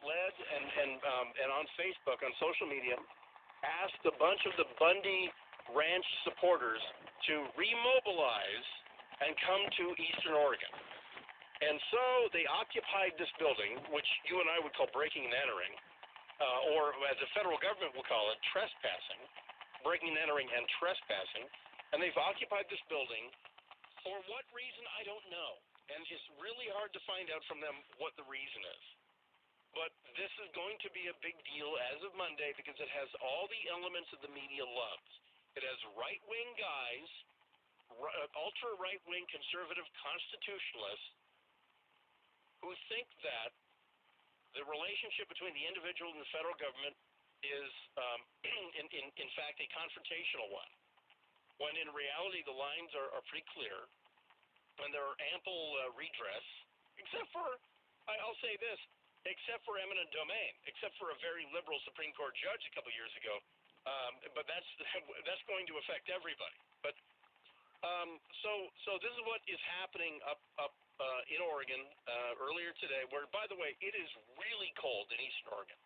led and on Facebook, on social media, asked a bunch of the Bundy Ranch supporters to remobilize and come to Eastern Oregon. And so they occupied this building, which you and I would call breaking and entering, or as the federal government will call it, trespassing, breaking and entering and trespassing. And they've occupied this building. For what reason, I don't know. And it's really hard to find out from them what the reason is. But this is going to be a big deal as of Monday because it has all the elements that the media loves. It has right-wing guys, ultra-right-wing conservative constitutionalists who think that the relationship between the individual and the federal government is, in fact, a confrontational one. When in reality the lines are pretty clear, and there are ample redress, except for, I'll say this, except for eminent domain, except for a very liberal Supreme Court judge a couple years ago. But that's going to affect everybody. But so this is what is happening up in Oregon earlier today, where, by the way, it is really cold in Eastern Oregon.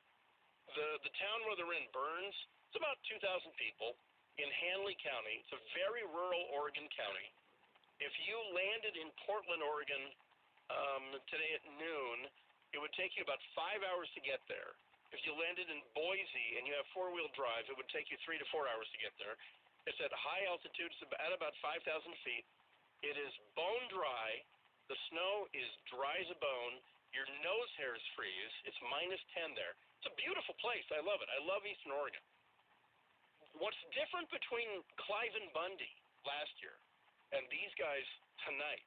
The town where they're in, Burns, it's about 2,000 people in Handley County. It's a very rural Oregon county. If you landed in Portland, Oregon today at noon, it would take you about 5 hours to get there. If you landed in Boise and you have four-wheel drive, it would take you 3 to 4 hours to get there. It's at high altitude. It's at about 5,000 feet. It is bone dry. The snow is dry as a bone. Your nose hairs freeze. It's -10 there. It's a beautiful place. I love it. I love Eastern Oregon. What's different between Cliven Bundy last year and these guys tonight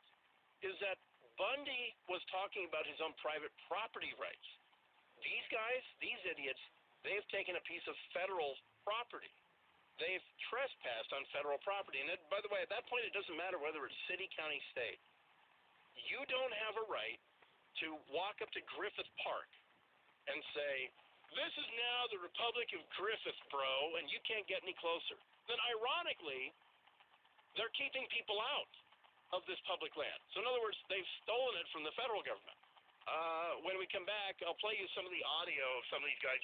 is that Bundy was talking about his own private property rights. These guys, these idiots, they've taken a piece of federal property. They've trespassed on federal property. And by the way, at that point, it doesn't matter whether it's city, county, state. You don't have a right to walk up to Griffith Park and say, "This is now the Republic of Griffith, bro, and you can't get any closer." Then, ironically, they're keeping people out of this public land. So, in other words, they've stolen it from the federal government. When we come back, I'll play you some of the audio of some of these guys.